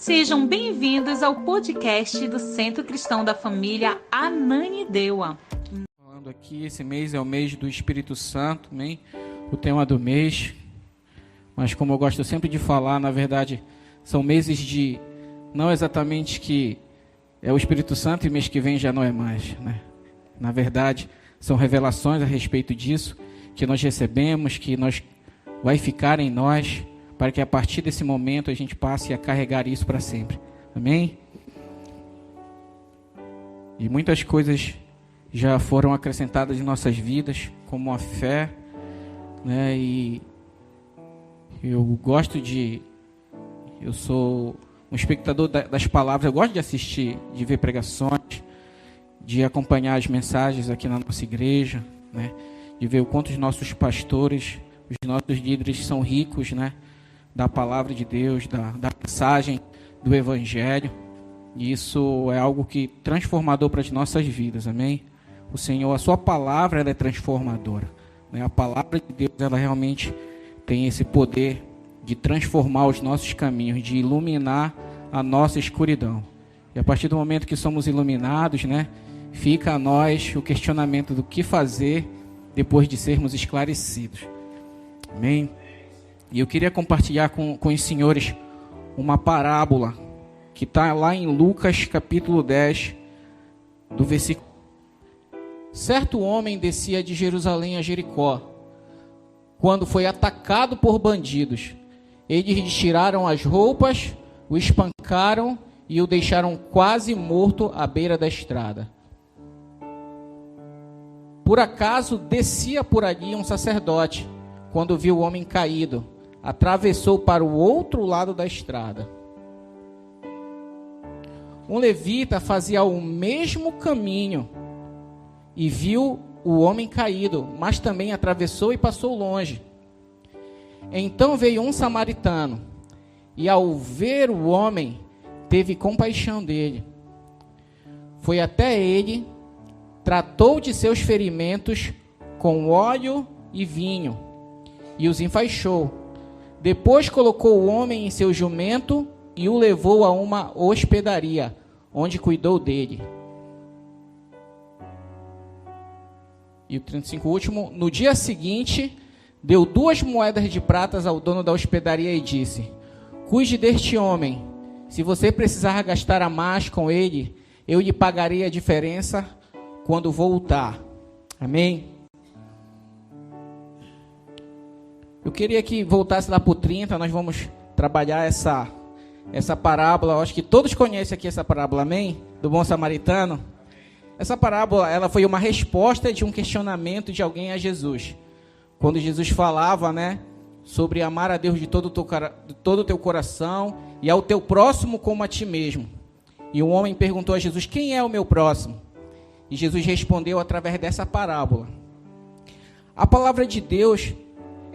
Sejam bem-vindos ao podcast do Centro Cristão da Família Ananindeua. Falando aqui, esse mês é o mês do Espírito Santo, amém? O tema do mês. Mas como eu gosto sempre de falar, na verdade, são meses de, não exatamente que é o Espírito Santo e mês que vem já não é mais, né? Na verdade, são revelações a respeito disso, que nós recebemos, que vai ficar em nós, para que a partir desse momento a gente passe a carregar isso para sempre. Amém? E muitas coisas já foram acrescentadas em nossas vidas, como a fé, né? E eu sou um espectador das palavras, eu gosto de assistir, de ver pregações, de acompanhar as mensagens aqui na nossa igreja, né? De ver o quanto os nossos pastores, os nossos líderes são ricos, né? Da palavra de Deus, da mensagem do Evangelho. E isso é algo que transformador para as nossas vidas, amém? O Senhor, a sua palavra, ela é transformadora, né? A palavra de Deus, ela realmente tem esse poder de transformar os nossos caminhos, de iluminar a nossa escuridão. E a partir do momento que somos iluminados, né, fica a nós o questionamento do que fazer depois de sermos esclarecidos. Amém? E eu queria compartilhar com os senhores uma parábola que está lá em Lucas capítulo 10, do versículo. Certo homem descia de Jerusalém a Jericó, quando foi atacado por bandidos. Eles lhe tiraram as roupas, o espancaram e o deixaram quase morto à beira da estrada. Por acaso descia por ali um sacerdote, quando viu o homem caído, atravessou para o outro lado da estrada. Um levita fazia o mesmo caminho e viu o homem caído, mas também atravessou e passou longe. Então veio um samaritano e, ao ver o homem, teve compaixão dele. Foi até ele, tratou de seus ferimentos com óleo e vinho e os enfaixou. Depois colocou o homem em seu jumento e o levou a uma hospedaria, onde cuidou dele. E o 35 último, no dia seguinte, deu 2 moedas de prata ao dono da hospedaria e disse: cuide deste homem, se você precisar gastar a mais com ele, eu lhe pagarei a diferença quando voltar. Amém? Eu queria que voltasse lá para o 30, nós vamos trabalhar essa parábola. Eu acho que todos conhecem aqui essa parábola, amém? Do bom samaritano. Essa parábola, ela foi uma resposta de um questionamento de alguém a Jesus. Quando Jesus falava, né, sobre amar a Deus de todo o teu coração e ao teu próximo como a ti mesmo. E um homem perguntou a Jesus: quem é o meu próximo? E Jesus respondeu através dessa parábola. A palavra de Deus,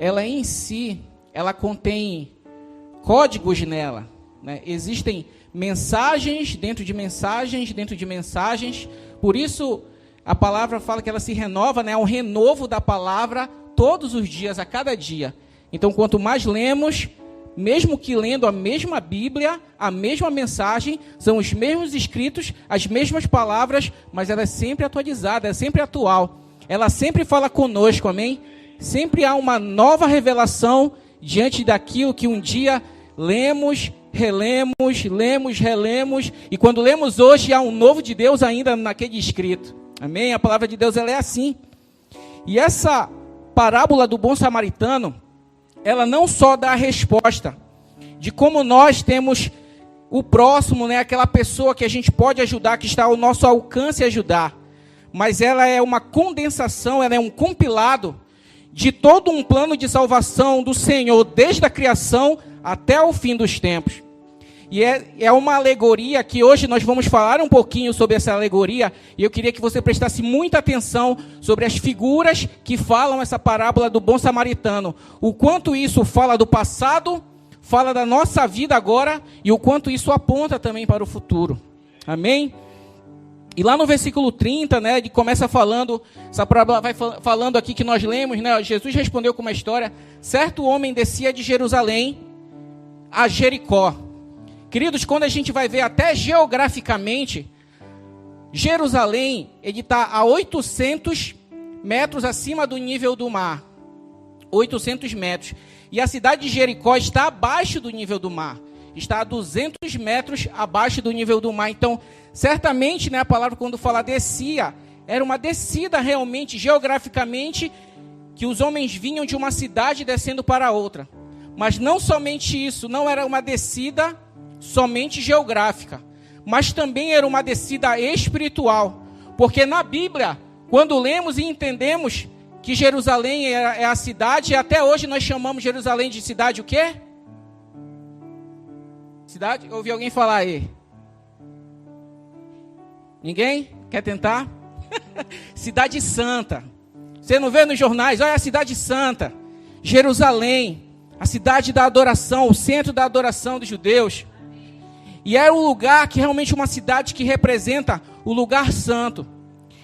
ela em si, ela contém códigos nela, né? Existem mensagens dentro de mensagens, dentro de mensagens. Por isso, a palavra fala que ela se renova, né? É um renovo da palavra todos os dias, a cada dia. Então, quanto mais lemos, mesmo que lendo a mesma Bíblia, a mesma mensagem, são os mesmos escritos, as mesmas palavras, mas ela é sempre atualizada, é sempre atual. Ela sempre fala conosco, amém? Sempre há uma nova revelação diante daquilo que um dia lemos, relemos, e quando lemos hoje, há um novo de Deus ainda naquele escrito. Amém? A palavra de Deus, ela é assim. E essa parábola do bom samaritano, ela não só dá a resposta de como nós temos o próximo, né, aquela pessoa que a gente pode ajudar, que está ao nosso alcance ajudar, mas ela é uma condensação, ela é um compilado de todo um plano de salvação do Senhor, desde a criação até o fim dos tempos. E é uma alegoria que hoje nós vamos falar um pouquinho sobre essa alegoria, e eu queria que você prestasse muita atenção sobre as figuras que falam essa parábola do bom samaritano. O quanto isso fala do passado, fala da nossa vida agora, e o quanto isso aponta também para o futuro. Amém? E lá no versículo 30, né, ele começa falando, essa parábola vai falando aqui que nós lemos, né, Jesus respondeu com uma história: certo homem descia de Jerusalém a Jericó. Queridos, quando a gente vai ver até geograficamente, Jerusalém, ele está a 800 metros acima do nível do mar. 800 metros. E a cidade de Jericó está abaixo do nível do mar. Está a 200 metros abaixo do nível do mar. Então, certamente, né, a palavra quando fala descia, era uma descida realmente, geograficamente, que os homens vinham de uma cidade descendo para outra. Mas não somente isso, não era uma descida somente geográfica, mas também era uma descida espiritual. Porque na Bíblia, quando lemos e entendemos que Jerusalém é a cidade, e até hoje nós chamamos Jerusalém de cidade o quê? Cidade? Ouvi alguém falar aí? Ninguém? Quer tentar? Cidade Santa. Você não vê nos jornais? Olha a Cidade Santa. Jerusalém. A cidade da adoração, o centro da adoração dos judeus. E era um lugar que realmente uma cidade que representa o lugar santo.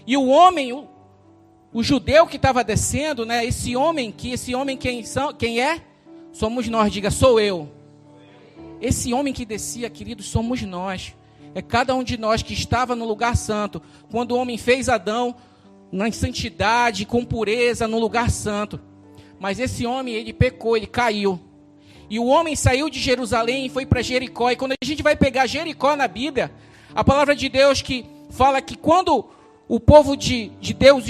E o homem, o judeu que estava descendo, né? Esse homem quem é? Somos nós, diga, sou eu. Esse homem que descia, queridos, somos nós. É cada um de nós que estava no lugar santo. Quando o homem fez Adão, na santidade, com pureza, no lugar santo. Mas esse homem, ele pecou, ele caiu. E o homem saiu de Jerusalém e foi para Jericó. E quando a gente vai pegar Jericó na Bíblia, a palavra de Deus que fala que quando o povo de Deus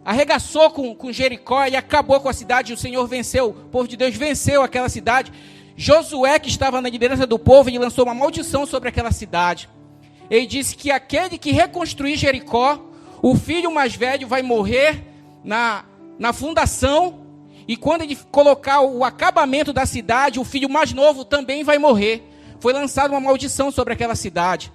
arregaçou com Jericó e acabou com a cidade, o Senhor venceu, o povo de Deus venceu aquela cidade. Josué, que estava na liderança do povo, ele lançou uma maldição sobre aquela cidade. Ele disse que aquele que reconstruir Jericó, o filho mais velho vai morrer na fundação, e quando ele colocar o acabamento da cidade, o filho mais novo também vai morrer. Foi lançada uma maldição sobre aquela cidade.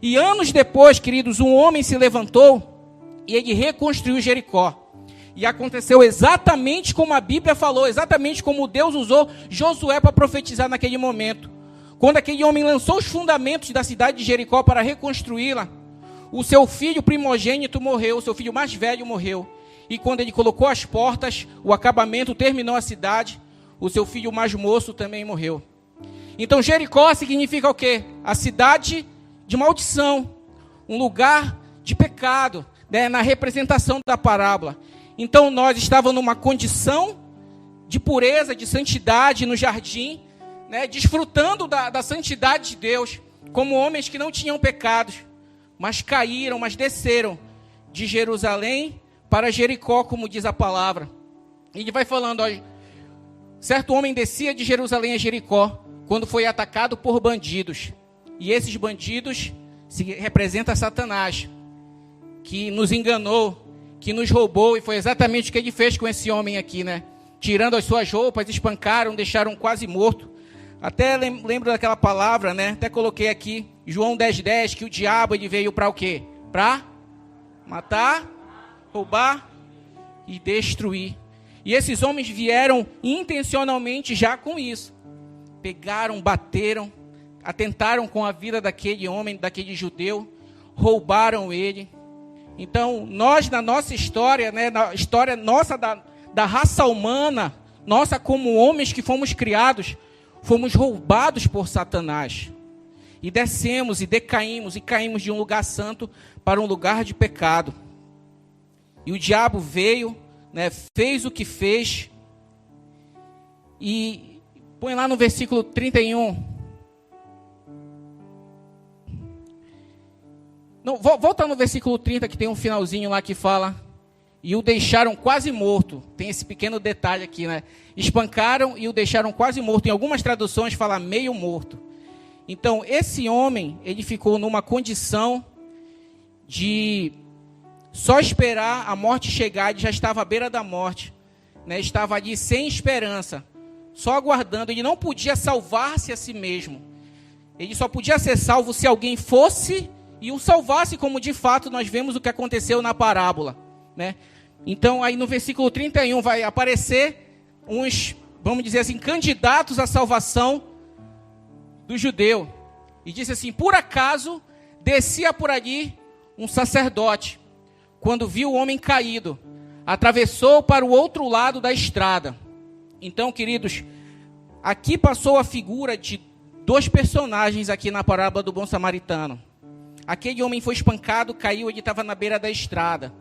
E anos depois, queridos, um homem se levantou e ele reconstruiu Jericó. E aconteceu exatamente como a Bíblia falou, exatamente como Deus usou Josué para profetizar naquele momento. Quando aquele homem lançou os fundamentos da cidade de Jericó para reconstruí-la, o seu filho primogênito morreu, o seu filho mais velho morreu. E quando ele colocou as portas, o acabamento, terminou a cidade, o seu filho mais moço também morreu. Então Jericó significa o quê? A cidade de maldição, um lugar de pecado, né, na representação da parábola. Então nós estávamos numa condição de pureza, de santidade no jardim, né, desfrutando da santidade de Deus, como homens que não tinham pecados, mas caíram, mas desceram de Jerusalém para Jericó, como diz a palavra. Ele vai falando, ó, certo homem descia de Jerusalém a Jericó, quando foi atacado por bandidos. E esses bandidos representam Satanás, que nos enganou, que nos roubou, e foi exatamente o que ele fez com esse homem aqui, né? Tirando as suas roupas, espancaram, deixaram quase morto. Até lembro daquela palavra, né? Até coloquei aqui, João 10:10, que o diabo ele veio para o quê? Para matar, roubar e destruir. E esses homens vieram intencionalmente já com isso. Pegaram, bateram, atentaram com a vida daquele homem, daquele judeu, roubaram ele. Então, nós na nossa história, né, na história nossa da raça humana, nossa como homens que fomos criados, fomos roubados por Satanás. E descemos e decaímos e caímos de um lugar santo para um lugar de pecado. E o diabo veio, né, fez o que fez. E põe lá no versículo 31. Não, volta no versículo 30, que tem um finalzinho lá que fala: e o deixaram quase morto. Tem esse pequeno detalhe aqui, né? Espancaram e o deixaram quase morto. Em algumas traduções fala meio morto. Então, esse homem, ele ficou numa condição de só esperar a morte chegar. Ele já estava à beira da morte, né? Estava ali sem esperança, só aguardando. Ele não podia salvar-se a si mesmo. Ele só podia ser salvo se alguém fosse e o salvasse, como de fato nós vemos o que aconteceu na parábola, né? Então aí no versículo 31 vai aparecer uns, vamos dizer assim, candidatos à salvação do judeu. E disse assim: por acaso descia por ali um sacerdote, quando viu o homem caído, atravessou para o outro lado da estrada. Então, queridos, aqui passou a figura de dois personagens aqui na parábola do bom samaritano. Aquele homem foi espancado, caiu, ele estava na beira da estrada.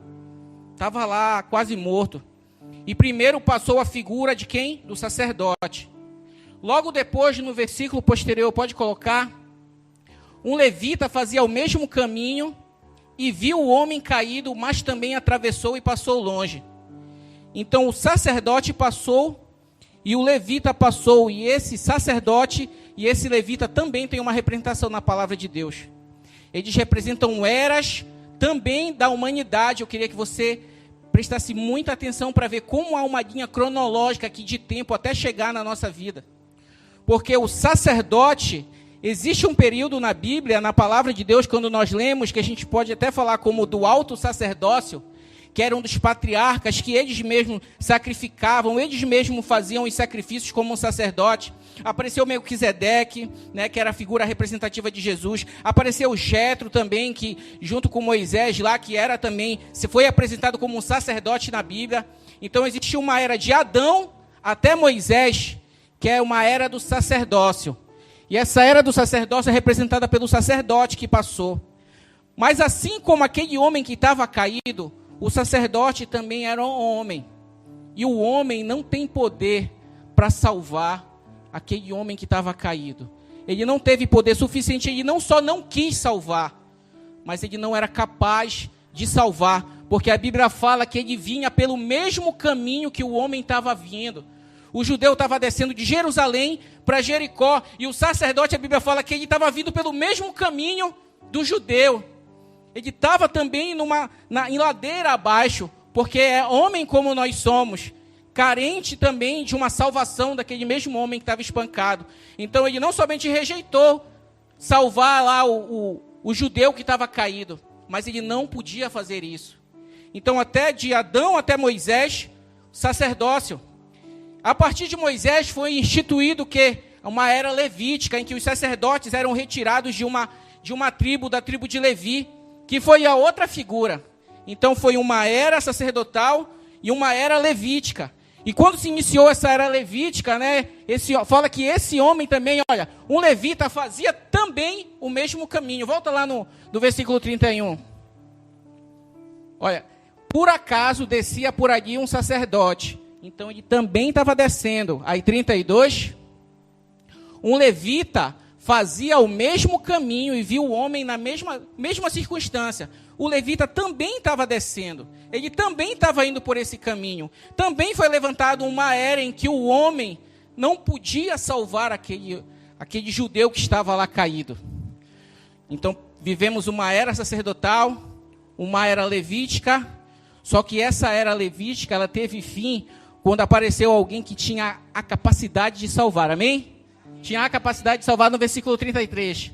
Estava lá, quase morto. E primeiro passou a figura de quem? Do sacerdote. Logo depois, no versículo posterior, pode colocar, um levita fazia o mesmo caminho e viu o homem caído, mas também atravessou e passou longe. Então o sacerdote passou e o levita passou, e esse sacerdote e esse levita também tem uma representação na palavra de Deus. Eles representam eras também da humanidade. Eu queria que você prestasse muita atenção para ver como há uma linha cronológica aqui de tempo até chegar na nossa vida. Porque o sacerdote, existe um período na Bíblia, na palavra de Deus, quando nós lemos, que a gente pode até falar como do alto sacerdócio, que eram dos patriarcas, que eles mesmos sacrificavam, eles mesmos faziam os sacrifícios como um sacerdote. Apareceu Melquisedeque, né, que era a figura representativa de Jesus. Apareceu Jetro também, que junto com Moisés lá, que era também, se foi apresentado como um sacerdote na Bíblia. Então existiu uma era de Adão até Moisés, que é uma era do sacerdócio. E essa era do sacerdócio é representada pelo sacerdote que passou. Mas assim como aquele homem que estava caído, o sacerdote também era um homem. E o homem não tem poder para salvar aquele homem que estava caído. Ele não teve poder suficiente, ele não só não quis salvar, mas ele não era capaz de salvar, porque a Bíblia fala que ele vinha pelo mesmo caminho que o homem estava vindo. O judeu estava descendo de Jerusalém para Jericó, e o sacerdote, a Bíblia fala que ele estava vindo pelo mesmo caminho do judeu. Ele estava também em ladeira abaixo, porque é homem como nós somos, carente também de uma salvação daquele mesmo homem que estava espancado. Então ele não somente rejeitou salvar lá o judeu que estava caído, mas ele não podia fazer isso. Então até de Adão até Moisés, sacerdócio. A partir de Moisés foi instituído que uma era levítica, em que os sacerdotes eram retirados de uma tribo, da tribo de Levi, que foi a outra figura. Então foi uma era sacerdotal e uma era levítica. E quando se iniciou essa era levítica, né, fala que esse homem também, olha, um levita fazia também o mesmo caminho. Volta lá no versículo 31. Olha, por acaso descia por ali um sacerdote. Então ele também estava descendo. Aí 32, um levita fazia o mesmo caminho e viu o homem na mesma circunstância. O levita também estava descendo. Ele também estava indo por esse caminho. Também foi levantada uma era em que o homem não podia salvar aquele judeu que estava lá caído. Então, vivemos uma era sacerdotal, uma era levítica, só que essa era levítica, ela teve fim quando apareceu alguém que tinha a capacidade de salvar. Amém? Tinha a capacidade de salvar no versículo 33.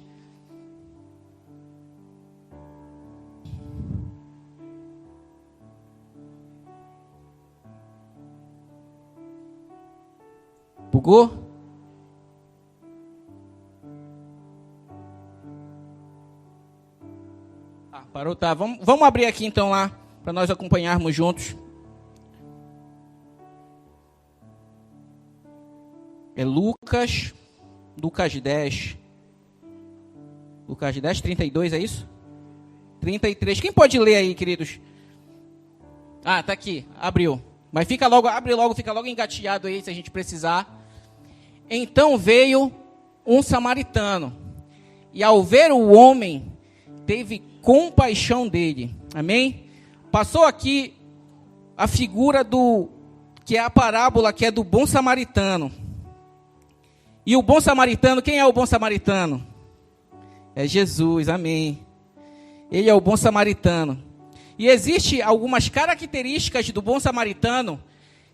Bugou? Parou, tá. Vamos abrir aqui então lá, para nós acompanharmos juntos. É Lucas 10. Lucas 10, 32, é isso? 33. Quem pode ler aí, queridos? Ah, tá aqui. Abriu. Mas abre logo, fica logo engatilhado aí, se a gente precisar. Então veio um samaritano, e ao ver o homem, teve compaixão dele. Amém? Passou aqui a figura que é a parábola, que é do bom samaritano. E o bom samaritano, quem é o bom samaritano? É Jesus, amém. Ele é o bom samaritano. E existe algumas características do bom samaritano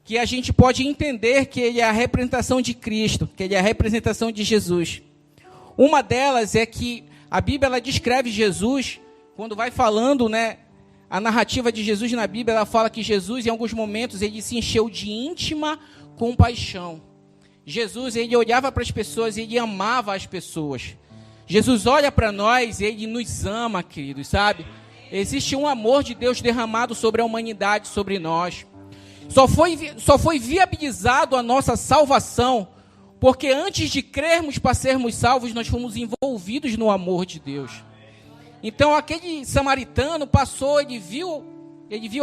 que a gente pode entender que ele é a representação de Cristo, que ele é a representação de Jesus. Uma delas é que a Bíblia ela descreve Jesus, quando vai falando, né, a narrativa de Jesus na Bíblia, ela fala que Jesus, em alguns momentos, ele se encheu de íntima compaixão. Jesus, ele olhava para as pessoas, ele amava as pessoas. Jesus olha para nós, ele nos ama, queridos, sabe? Existe um amor de Deus derramado sobre a humanidade, sobre nós. Só foi viabilizado a nossa salvação Porque antes de crermos para sermos salvos, nós fomos envolvidos no amor de Deus. Então aquele samaritano passou, ele viu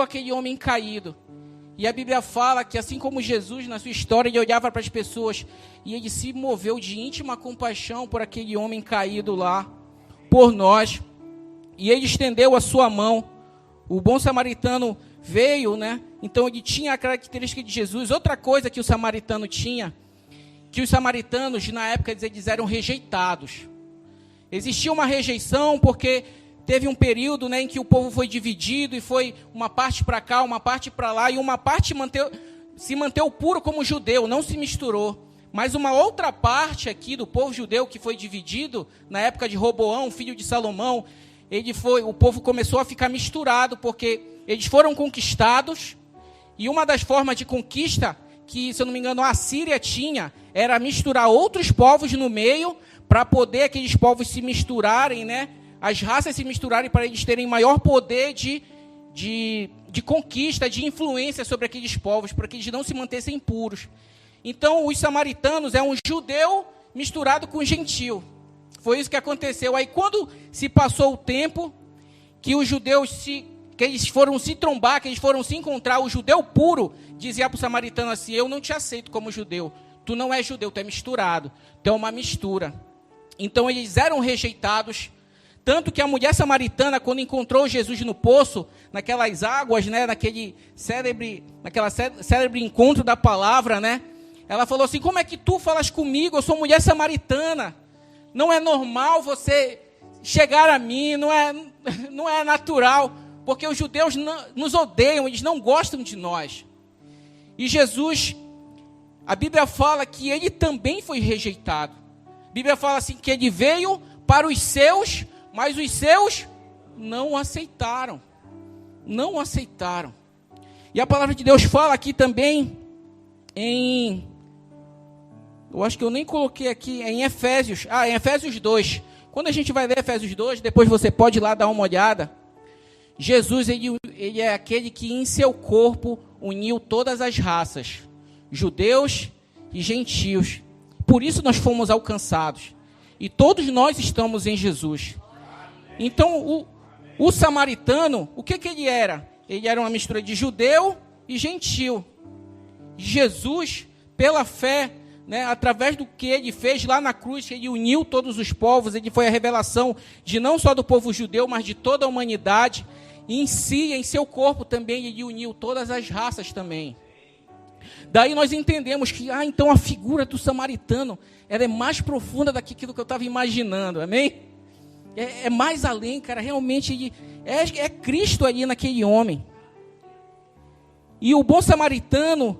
aquele homem caído. E a Bíblia fala que assim como Jesus, na sua história, ele olhava para as pessoas e ele se moveu de íntima compaixão por aquele homem caído lá, por nós. E ele estendeu a sua mão. O bom samaritano veio, né? Então ele tinha a característica de Jesus. Outra coisa que o samaritano tinha, que os samaritanos, na época, eles eram rejeitados. Existia uma rejeição porque teve um período, né, em que o povo foi dividido e foi uma parte para cá, uma parte para lá, e uma parte se manteve puro como judeu, não se misturou. Mas uma outra parte aqui do povo judeu que foi dividido, na época de Roboão, filho de Salomão, o povo começou a ficar misturado, porque eles foram conquistados, e uma das formas de conquista, que, se eu não me engano, a Síria tinha, era misturar outros povos no meio, para poder aqueles povos se misturarem, né? As raças se misturarem para eles terem maior poder de conquista, de influência sobre aqueles povos, para que eles não se mantessem puros. Então, os samaritanos é um judeu misturado com gentil. Foi isso que aconteceu. Aí, quando se passou o tempo, que os judeus que eles foram se trombar, que eles foram se encontrar, o judeu puro dizia para o samaritano assim: eu não te aceito como judeu. Tu não é judeu, tu é misturado. Tu é uma mistura. Então, eles eram rejeitados. Tanto que a mulher samaritana, quando encontrou Jesus no poço, naquelas águas, né, naquela célebre encontro da palavra, né, ela falou assim: como é que tu falas comigo? Eu sou mulher samaritana. Não é normal você chegar a mim, não é natural, porque os judeus nos odeiam, eles não gostam de nós. E Jesus, a Bíblia fala que ele também foi rejeitado. A Bíblia fala assim que ele veio para os seus, mas os seus não aceitaram. Não aceitaram. E a palavra de Deus fala aqui também eu acho que eu nem coloquei aqui, em Efésios. Em Efésios 2. Quando a gente vai ler Efésios 2, depois você pode ir lá dar uma olhada. Jesus, ele é aquele que em seu corpo uniu todas as raças, judeus e gentios. Por isso nós fomos alcançados. E todos nós estamos em Jesus. Então, o samaritano, o que ele era? Ele era uma mistura de judeu e gentil. Jesus, pela fé, né, através do que ele fez lá na cruz, ele uniu todos os povos, ele foi a revelação de não só do povo judeu, mas de toda a humanidade. E em si, em seu corpo também, ele uniu todas as raças também. Daí nós entendemos que, então a figura do samaritano, ela é mais profunda daquilo que eu estava imaginando, amém? É mais além, cara, realmente é Cristo ali naquele homem. E o bom samaritano,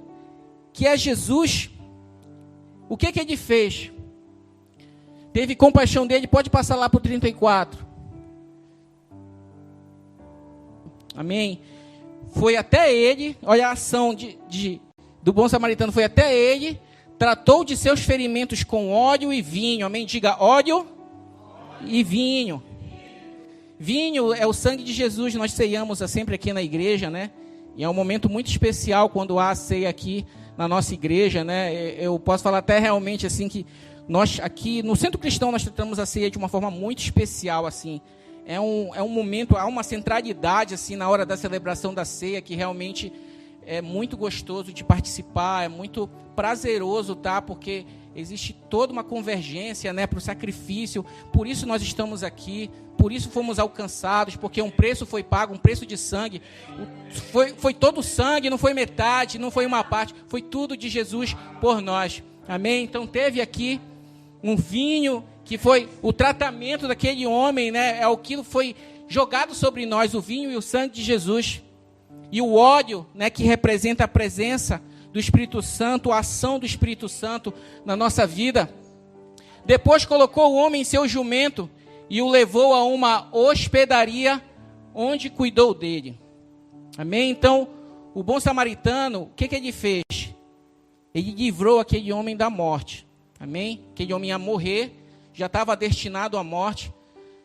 que é Jesus, o que ele fez? Teve compaixão dele, pode passar lá para o 34. Amém? Foi até ele, olha a ação do bom samaritano, foi até ele, tratou de seus ferimentos com óleo e vinho, amém? Diga óleo e vinho. Vinho é o sangue de Jesus, nós ceiamos sempre aqui na igreja, né? E é um momento muito especial quando há a ceia aqui na nossa igreja, né? Eu posso falar até realmente assim que nós aqui no Centro Cristão nós tratamos a ceia de uma forma muito especial, assim. É um momento, há uma centralidade assim na hora da celebração da ceia que realmente é muito gostoso de participar, é muito prazeroso, tá? Porque existe toda uma convergência, né, para o sacrifício. Por isso nós estamos aqui, por isso fomos alcançados, porque um preço foi pago, um preço de sangue. Foi todo o sangue, não foi metade, não foi uma parte, foi tudo de Jesus por nós. Amém? Então teve aqui um vinho que foi o tratamento daquele homem, né? Aquilo foi jogado sobre nós, o vinho e o sangue de Jesus. E o óleo, né, que representa a presença do Espírito Santo, a ação do Espírito Santo na nossa vida. Depois colocou o homem em seu jumento e o levou a uma hospedaria onde cuidou dele. Amém? Então, o bom samaritano, o que ele fez? Ele livrou aquele homem da morte. Amém? Aquele homem ia morrer, já estava destinado à morte,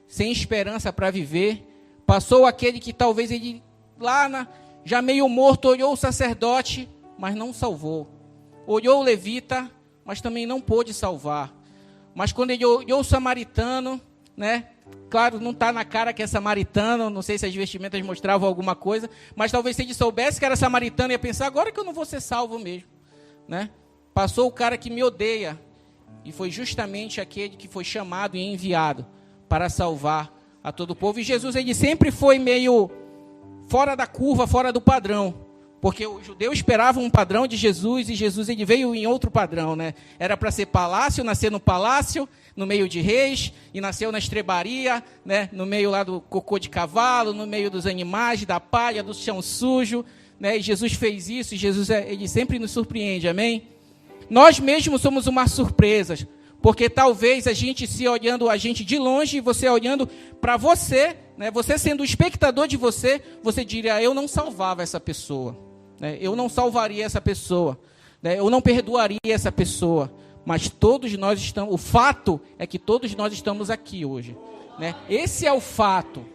sem esperança para viver. Passou aquele que talvez ele lá já meio morto, olhou o sacerdote, mas não salvou. Olhou o levita, mas também não pôde salvar. Mas quando ele olhou o samaritano, né? Claro, não está na cara que é samaritano, não sei se as vestimentas mostravam alguma coisa, mas talvez se ele soubesse que era samaritano, ia pensar, agora que eu não vou ser salvo mesmo, né? Passou o cara que me odeia, e foi justamente aquele que foi chamado e enviado para salvar a todo o povo. E Jesus, ele sempre foi meio fora da curva, fora do padrão, porque o judeu esperava um padrão de Jesus, e Jesus, ele veio em outro padrão, né? Era para ser palácio, nascer no palácio, no meio de reis, e nasceu na estrebaria, né? No meio lá do cocô de cavalo, no meio dos animais, da palha, do chão sujo, né? E Jesus fez isso, e Jesus, ele sempre nos surpreende, amém? Nós mesmos somos uma surpresa, porque talvez a gente se olhando a gente de longe, e você olhando para você, né? Você sendo o espectador de você, você diria, eu não salvava essa pessoa, né? Eu não salvaria essa pessoa, né? Eu não perdoaria essa pessoa. Mas todos nós estamos, o fato é que todos nós estamos aqui hoje, né? Esse é o fato,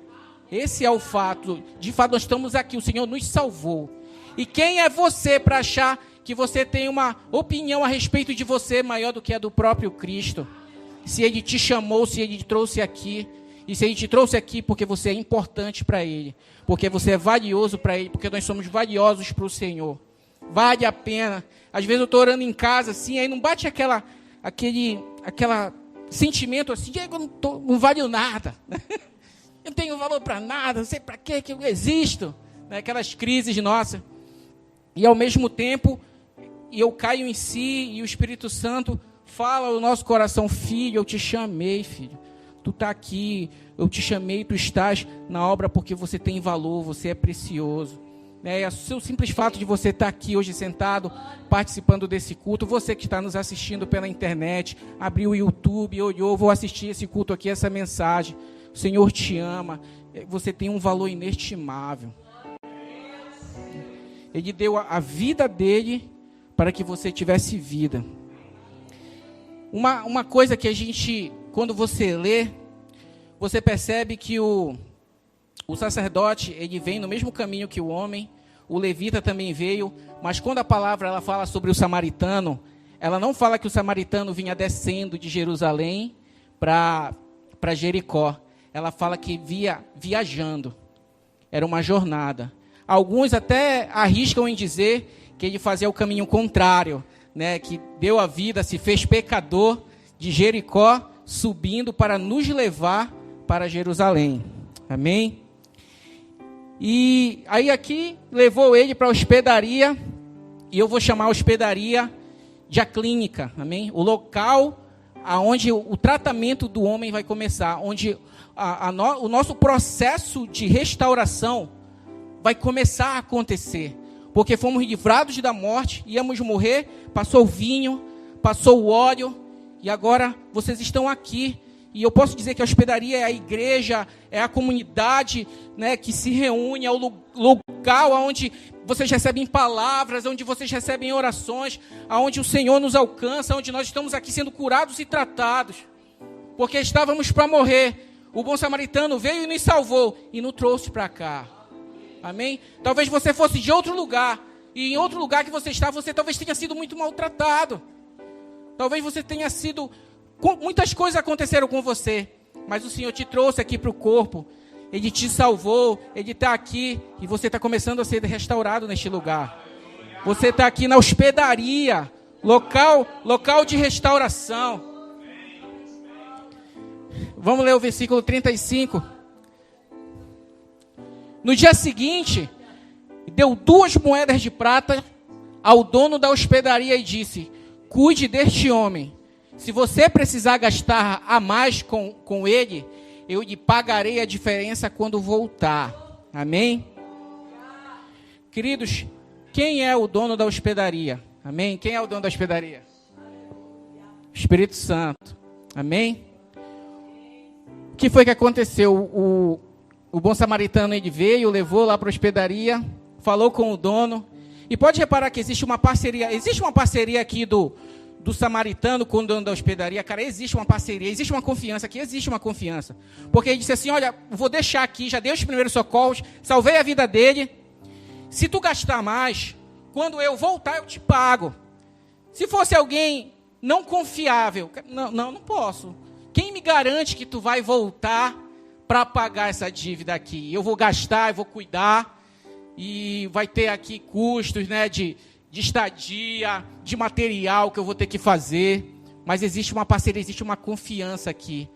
de fato nós estamos aqui, o Senhor nos salvou. E quem é você para achar que você tem uma opinião a respeito de você maior do que a do próprio Cristo? Se Ele te chamou, se Ele te trouxe aqui, e se Ele te trouxe aqui porque você é importante para Ele, porque você é valioso para Ele, porque nós somos valiosos para o Senhor. Vale a pena. Às vezes eu estou orando em casa, assim, aí não bate aquele sentimento assim, eu não valho nada. Eu não tenho valor para nada, não sei para que eu existo. Né? Aquelas crises nossas. E ao mesmo tempo, eu caio em si, e o Espírito Santo fala ao nosso coração, filho, eu te chamei, filho. Tu está aqui, eu te chamei, tu estás na obra porque você tem valor, você é precioso. O seu simples fato de você estar aqui hoje sentado, participando desse culto, você que está nos assistindo pela internet, abriu o YouTube, olhou, vou assistir esse culto aqui, essa mensagem. O Senhor te ama, você tem um valor inestimável. Ele deu a vida dele para que você tivesse vida. Uma coisa que a gente, quando você lê, você percebe que o sacerdote, ele vem no mesmo caminho que o homem, o levita também veio, mas quando a palavra ela fala sobre o samaritano, ela não fala que o samaritano vinha descendo de Jerusalém para Jericó. Ela fala que via viajando. Era uma jornada. Alguns até arriscam em dizer que ele fazia o caminho contrário, né? Que deu a vida, se fez pecador de Jericó, subindo para nos levar para Jerusalém. Amém? E aí aqui levou ele para a hospedaria, e eu vou chamar a hospedaria de a clínica, amém? O local aonde o tratamento do homem vai começar, onde o nosso processo de restauração vai começar a acontecer, porque fomos livrados da morte, íamos morrer, passou o vinho, passou o óleo, e agora vocês estão aqui. E eu posso dizer que a hospedaria é a igreja, é a comunidade, né, que se reúne, é o local onde vocês recebem palavras, onde vocês recebem orações, onde o Senhor nos alcança, onde nós estamos aqui sendo curados e tratados. Porque estávamos para morrer. O bom samaritano veio e nos salvou e nos trouxe para cá. Amém? Talvez você fosse de outro lugar, e em outro lugar que você está, você talvez tenha sido muito maltratado. Talvez você tenha sido... Muitas coisas aconteceram com você, mas o Senhor te trouxe aqui para o corpo, Ele te salvou, Ele está aqui, e você está começando a ser restaurado neste lugar. Você está aqui na hospedaria, local de restauração. Vamos ler o versículo 35. No dia seguinte, deu 2 moedas de prata ao dono da hospedaria e disse, cuide deste homem. Se você precisar gastar a mais com ele, eu lhe pagarei a diferença quando voltar. Amém? Queridos, quem é o dono da hospedaria? Amém? Quem é o dono da hospedaria? Espírito Santo. Amém? O que foi que aconteceu? O bom samaritano, ele veio, levou lá para a hospedaria, falou com o dono. E pode reparar que existe uma parceria. Existe uma parceria aqui do samaritano com o dono da hospedaria. Cara, existe uma parceria, existe uma confiança aqui, existe uma confiança. Porque ele disse assim, olha, vou deixar aqui, já dei os primeiros socorros, salvei a vida dele. Se tu gastar mais, quando eu voltar eu te pago. Se fosse alguém não confiável. Não posso. Quem me garante que tu vai voltar para pagar essa dívida aqui? Eu vou gastar, eu vou cuidar, e vai ter aqui custos, né, de estadia, de material que eu vou ter que fazer. Mas existe uma parceria, existe uma confiança aqui.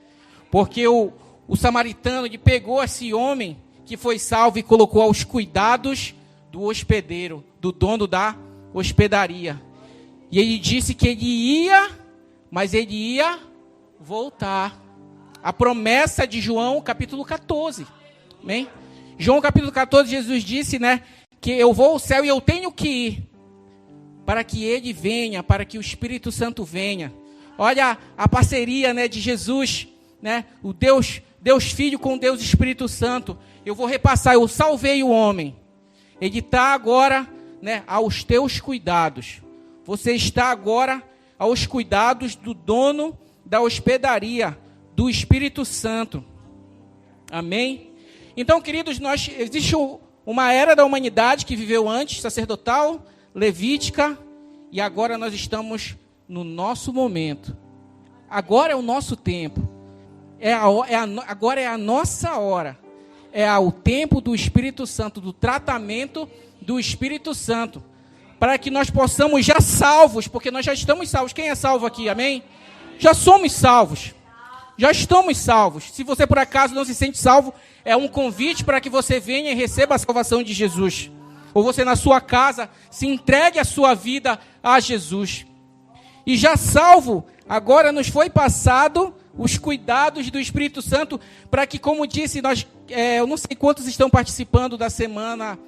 Porque o samaritano, ele pegou esse homem que foi salvo e colocou aos cuidados do hospedeiro, do dono da hospedaria. E ele disse que ele ia, mas ele ia voltar. A promessa de João, capítulo 14. Amém? João, capítulo 14, Jesus disse, né, que eu vou ao céu e eu tenho que ir, para que ele venha, para que o Espírito Santo venha. Olha a parceria, né, de Jesus, né, o Deus Filho com Deus Espírito Santo. Eu vou repassar, eu salvei o homem. Ele está agora, né, aos teus cuidados. Você está agora aos cuidados do dono da hospedaria, do Espírito Santo. Amém? Então, queridos, existe uma era da humanidade que viveu antes, sacerdotal, levítica, e agora nós estamos no nosso momento. Agora é o nosso tempo. Agora é a nossa hora. É o tempo do Espírito Santo, do tratamento do Espírito Santo, para que nós possamos já salvos, porque nós já estamos salvos. Quem é salvo aqui, amém? Já somos salvos. Já estamos salvos. Se você por acaso não se sente salvo, é um convite para que você venha e receba a salvação de Jesus. Ou você na sua casa se entregue a sua vida a Jesus. E já salvo, agora nos foi passado os cuidados do Espírito Santo, para que, como disse, eu não sei quantos estão participando da semana,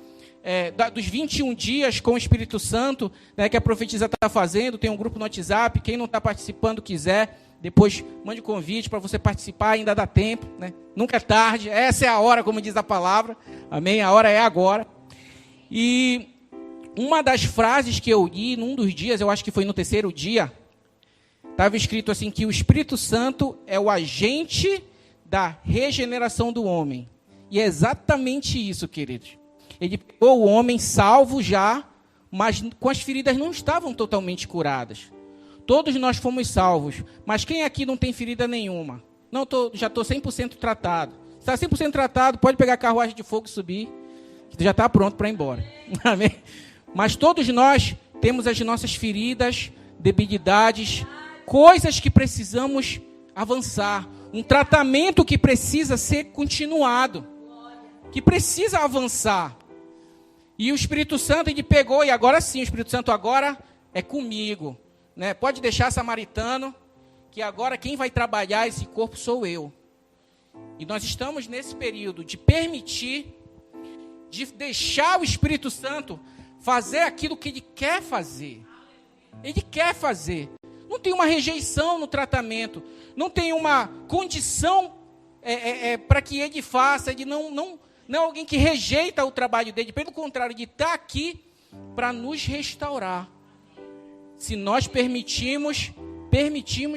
dos 21 dias com o Espírito Santo, né, que a profetisa está fazendo. Tem um grupo no WhatsApp, quem não está participando quiser, depois mande um convite para você participar, ainda dá tempo, né? Nunca é tarde, essa é a hora, como diz a palavra, amém? A hora é agora. E uma das frases que eu li num dos dias, eu acho que foi no terceiro dia, estava escrito assim, que o Espírito Santo é o agente da regeneração do homem. E é exatamente isso, queridos. Ele pegou o homem salvo já, mas com as feridas não estavam totalmente curadas. Todos nós fomos salvos, mas quem aqui não tem ferida nenhuma? Não, já estou 100% tratado. Se está 100% tratado, pode pegar a carruagem de fogo e subir, que já está pronto para ir embora. Amém? Mas todos nós temos as nossas feridas, debilidades, coisas que precisamos avançar, um tratamento que precisa ser continuado, que precisa avançar. E o Espírito Santo, ele pegou, e agora sim, o Espírito Santo agora é comigo. Né? Pode deixar samaritano, que agora quem vai trabalhar esse corpo sou eu. E nós estamos nesse período de permitir, de deixar o Espírito Santo fazer aquilo que ele quer fazer. Ele quer fazer. Não tem uma rejeição no tratamento, não tem uma condição para que ele faça. Ele não é alguém que rejeita o trabalho dele, pelo contrário, ele está aqui para nos restaurar. Se nós permitimos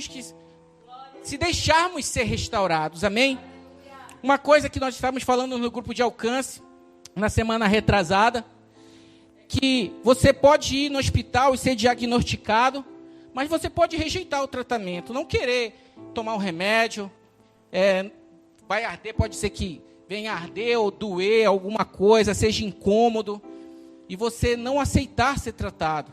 que, se deixarmos ser restaurados, amém? Uma coisa que nós estávamos falando no grupo de alcance, na semana retrasada, que você pode ir no hospital e ser diagnosticado, mas você pode rejeitar o tratamento, não querer tomar um remédio, vai arder, pode ser que venha arder ou doer alguma coisa, seja incômodo, e você não aceitar ser tratado.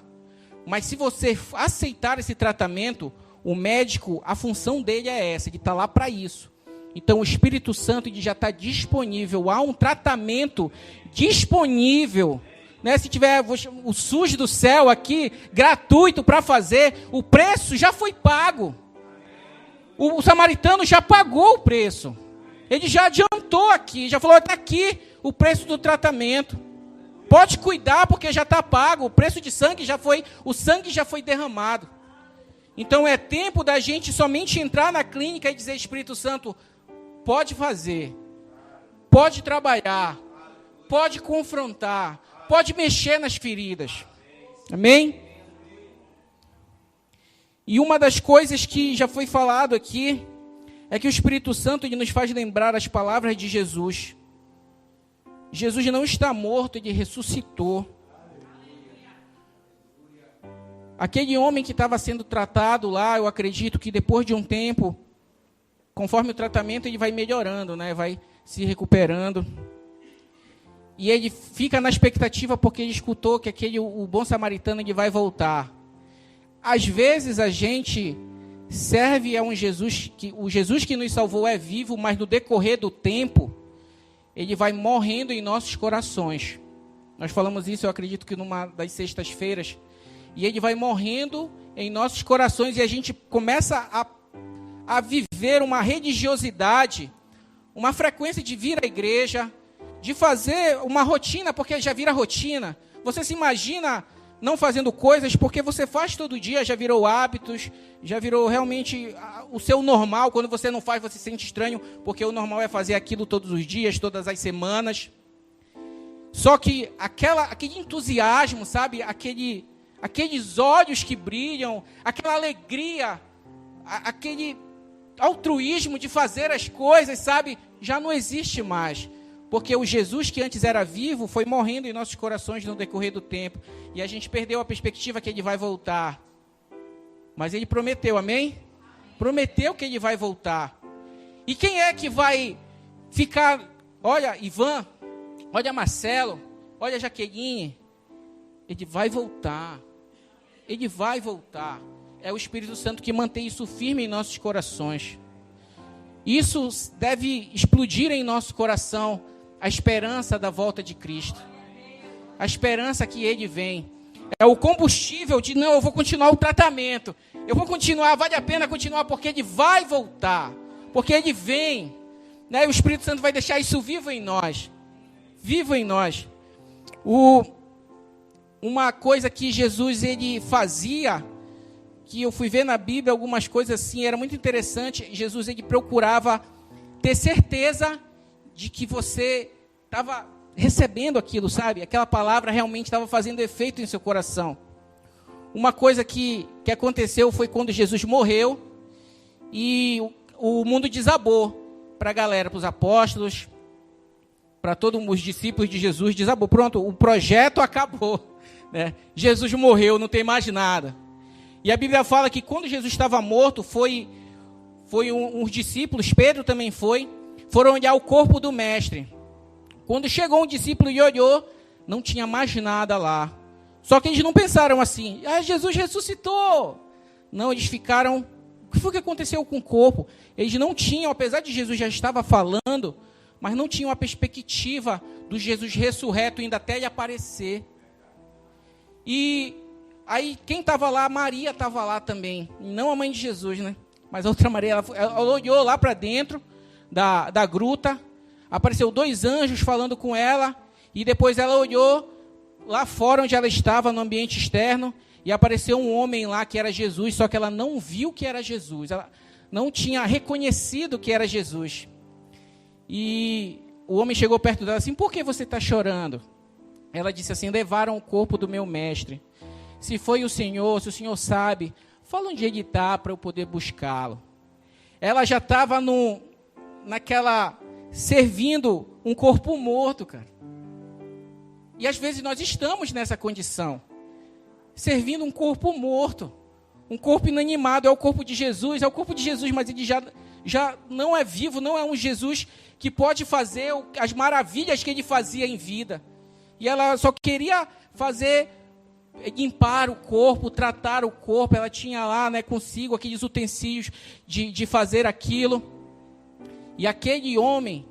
Mas se você aceitar esse tratamento, o médico, a função dele é essa, ele está lá para isso. Então o Espírito Santo ele já está disponível, há um tratamento disponível. Né? Se tiver o SUS do céu aqui, gratuito para fazer, o preço já foi pago. O samaritano já pagou o preço. Ele já adiantou aqui, já falou, está aqui o preço do tratamento. Pode cuidar porque já está pago, o preço de sangue o sangue já foi derramado. Então é tempo da gente somente entrar na clínica e dizer, Espírito Santo, pode fazer, pode trabalhar, pode confrontar, pode mexer nas feridas. Amém? E uma das coisas que já foi falado aqui, é que o Espírito Santo ele nos faz lembrar as palavras de Jesus. Jesus não está morto, ele ressuscitou. Aquele homem que estava sendo tratado lá, eu acredito que depois de um tempo, conforme o tratamento, ele vai melhorando, né? Vai se recuperando. E ele fica na expectativa porque ele escutou que o bom samaritano ele vai voltar. Às vezes a gente serve a um Jesus, o Jesus que nos salvou é vivo, mas no decorrer do tempo, ele vai morrendo em nossos corações. Nós falamos isso, eu acredito que numa das sextas-feiras. E ele vai morrendo em nossos corações e a gente começa a viver uma religiosidade, uma frequência de vir à igreja, de fazer uma rotina, porque já vira rotina. Você se imagina não fazendo coisas porque você faz todo dia, já virou hábitos, já virou realmente o seu normal. Quando você não faz, você se sente estranho, porque o normal é fazer aquilo todos os dias, todas as semanas. Só que aquele entusiasmo, sabe? Aqueles olhos que brilham, aquela alegria, aquele altruísmo de fazer as coisas, sabe? Já não existe mais. Porque o Jesus que antes era vivo foi morrendo em nossos corações no decorrer do tempo. E a gente perdeu a perspectiva que ele vai voltar. Mas ele prometeu, amém? Prometeu que ele vai voltar. E quem é que vai ficar... Olha, Ivan, olha Marcelo, olha Jaqueline. Ele vai voltar. Ele vai voltar. É o Espírito Santo que mantém isso firme em nossos corações. Isso deve explodir em nosso coração a esperança da volta de Cristo. A esperança que Ele vem. É o combustível de, não, eu vou continuar o tratamento. Eu vou continuar, vale a pena continuar, porque Ele vai voltar. Porque Ele vem. Né? O Espírito Santo vai deixar isso vivo em nós. Vivo em nós. Uma coisa que Jesus ele fazia, que eu fui ver na Bíblia algumas coisas assim, era muito interessante. Jesus ele procurava ter certeza de que você estava recebendo aquilo, sabe? Aquela palavra realmente estava fazendo efeito em seu coração. Uma coisa que aconteceu foi quando Jesus morreu e o mundo desabou para a galera, para os apóstolos, para todos os discípulos de Jesus, desabou. Pronto, o projeto acabou. Né? Jesus morreu, não tem mais nada. E a Bíblia fala que quando Jesus estava morto, foi uns discípulos, Pedro também foram olhar o corpo do mestre. Quando chegou um discípulo e olhou, não tinha mais nada lá. Só que eles não pensaram assim, Jesus ressuscitou. Não, eles ficaram, o que foi que aconteceu com o corpo? Eles não tinham, apesar de Jesus já estava falando, mas não tinham a perspectiva do Jesus ressurreto ainda até ele aparecer. E aí quem estava lá, Maria estava lá também, não a mãe de Jesus, né? Mas a outra Maria, ela olhou lá para dentro da gruta, apareceu 2 anjos falando com ela, e depois ela olhou lá fora onde ela estava, no ambiente externo, e apareceu um homem lá que era Jesus, só que ela não viu que era Jesus, ela não tinha reconhecido que era Jesus. E o homem chegou perto dela assim, por que você está chorando? Ela disse assim, levaram o corpo do meu mestre. Se foi o Senhor, se o Senhor sabe, fala onde ele está para eu poder buscá-lo. Ela já estava naquela, servindo um corpo morto, cara. E às vezes nós estamos nessa condição, servindo um corpo morto, um corpo inanimado, é o corpo de Jesus, mas ele já não é vivo, não é um Jesus que pode fazer as maravilhas que ele fazia em vida. E ela só queria limpar o corpo, tratar o corpo. Ela tinha lá, né, consigo aqueles utensílios de fazer aquilo. E aquele homem,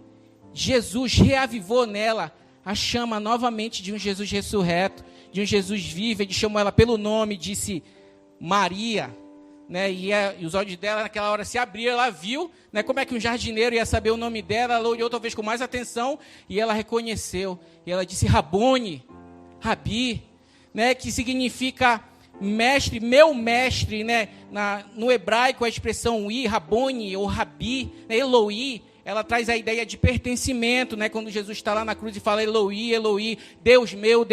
Jesus reavivou nela a chama novamente de um Jesus ressurreto, de um Jesus vivo. Ele chamou ela pelo nome, disse Maria. Né, e os olhos dela naquela hora se abriram, ela viu, né, como é que um jardineiro ia saber o nome dela. Ela olhou talvez com mais atenção e ela reconheceu, e ela disse Rabone, Rabi, né, que significa mestre, meu mestre, né, no hebraico a expressão Rabone ou Rabi, né, Eloi, ela traz a ideia de pertencimento, né, quando Jesus está lá na cruz e fala Eloi, Eloi, Deus meu,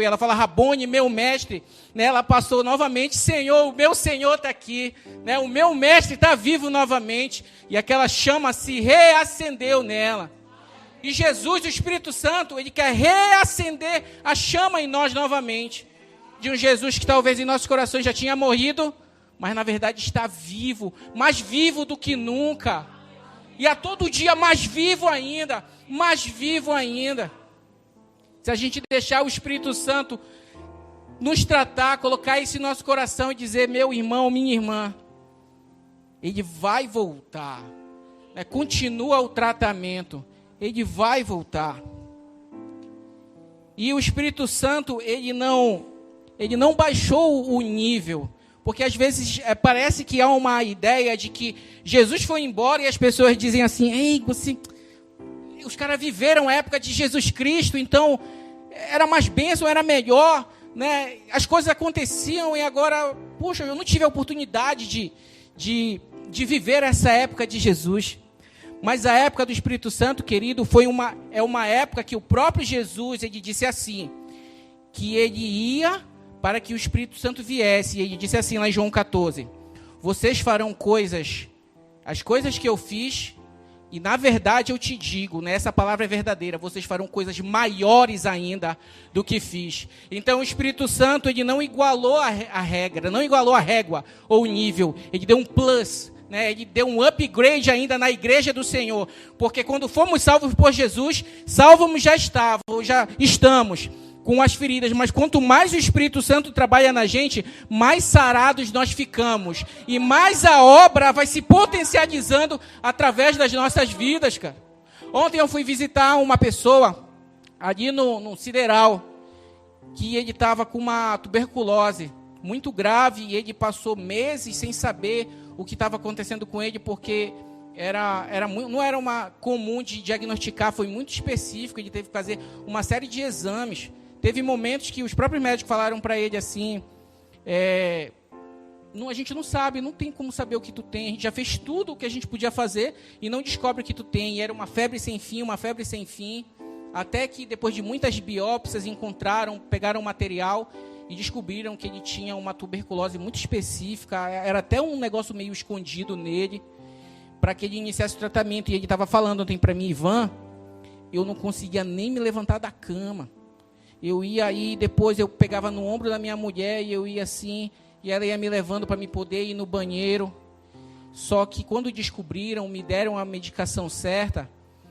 e ela fala Rabone, meu mestre, né, ela passou novamente, Senhor, o meu Senhor está aqui, né, o meu mestre está vivo novamente, e aquela chama se reacendeu nela. E Jesus, o Espírito Santo, ele quer reacender a chama em nós novamente. de um Jesus que talvez em nossos corações já tinha morrido, mas na verdade está vivo, mais vivo do que nunca. E a todo dia mais vivo ainda, mais vivo ainda. Se a gente deixar o Espírito Santo nos tratar, colocar isso em nosso coração e dizer, meu irmão, minha irmã, ele vai voltar. Continua o tratamento, ele vai voltar. E o Espírito Santo, ele não baixou o nível, porque às vezes parece que há uma ideia de que Jesus foi embora e as pessoas dizem assim, ei, os caras viveram a época de Jesus Cristo, então era mais bênção, era melhor, né? As coisas aconteciam e agora, puxa, eu não tive a oportunidade de viver essa época de Jesus. Mas a época do Espírito Santo, querido, é uma época que o próprio Jesus, ele disse assim, que ele ia para que o Espírito Santo viesse. E ele disse assim lá em João 14, vocês farão as coisas que eu fiz, e na verdade eu te digo, né, essa palavra é verdadeira, vocês farão coisas maiores ainda do que fiz. Então o Espírito Santo, ele não igualou a regra, não igualou a régua ou o nível, ele deu um plus, né, ele deu um upgrade ainda na igreja do Senhor, porque quando fomos salvos por Jesus, salvos já estamos com as feridas, mas quanto mais o Espírito Santo trabalha na gente, mais sarados nós ficamos, e mais a obra vai se potencializando através das nossas vidas, cara. Ontem eu fui visitar uma pessoa ali no Sideral, que ele estava com uma tuberculose muito grave, e ele passou meses sem saber o que estava acontecendo com ele, porque não era uma comum de diagnosticar, foi muito específico, ele teve que fazer uma série de exames. Teve momentos que os próprios médicos falaram para ele assim, a gente não sabe, não tem como saber o que tu tem, a gente já fez tudo o que a gente podia fazer e não descobre o que tu tem. E era uma febre sem fim, até que depois de muitas biópsias pegaram material e descobriram que ele tinha uma tuberculose muito específica, era até um negócio meio escondido nele, para que ele iniciasse o tratamento. E ele estava falando ontem para mim, Ivan, eu não conseguia nem me levantar da cama. Eu ia aí, depois eu pegava no ombro da minha mulher e eu ia assim, e ela ia me levando para me poder ir no banheiro. Só que quando descobriram, me deram a medicação certa,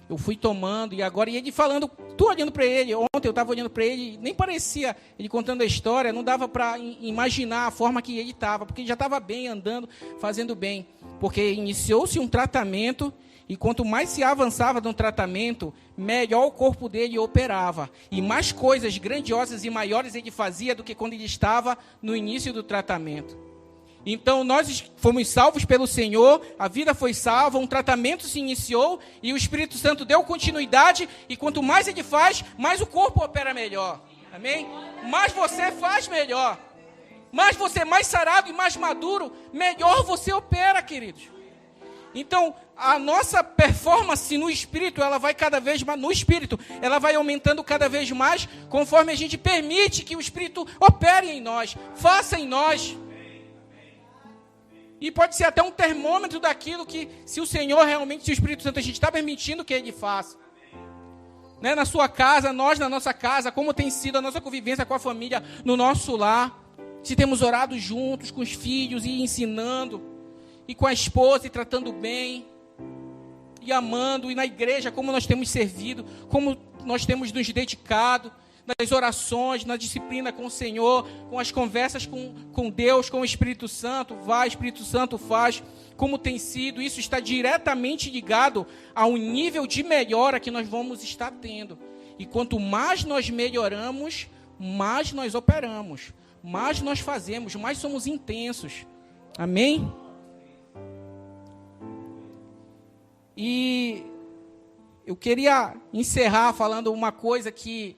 eu fui tomando, e agora, e ele falando, tu olhando para ele, ontem eu estava olhando para ele, nem parecia, ele contando a história, não dava para imaginar a forma que ele estava, porque ele já estava bem, andando, fazendo bem, porque iniciou-se um tratamento, e quanto mais se avançava no tratamento, melhor o corpo dele operava, e mais coisas grandiosas e maiores ele fazia do que quando ele estava no início do tratamento. Então nós fomos salvos pelo Senhor, a vida foi salva, um tratamento se iniciou e o Espírito Santo deu continuidade, e quanto mais ele faz, mais o corpo opera melhor. Amém? Mais você faz melhor. Mais você, mais sarado e mais maduro, melhor você opera, queridos. Então, a nossa performance no Espírito, ela vai cada vez mais, no Espírito, ela vai aumentando cada vez mais, conforme a gente permite que o Espírito opere em nós, faça em nós. E pode ser até um termômetro daquilo que, se o Senhor realmente, se o Espírito Santo, a gente está permitindo que Ele faça. Né? Na sua casa, nós na nossa casa, como tem sido a nossa convivência com a família no nosso lar. Se temos orado juntos com os filhos e ensinando, e com a esposa e tratando bem, e amando, e na igreja, como nós temos servido, como nós temos nos dedicado, nas orações, na disciplina com o Senhor, com as conversas com Deus, com o Espírito Santo, Espírito Santo faz, como tem sido. Isso está diretamente ligado ao nível de melhora que nós vamos estar tendo. E quanto mais nós melhoramos, mais nós operamos, mais nós fazemos, mais somos intensos. Amém? E eu queria encerrar falando uma coisa que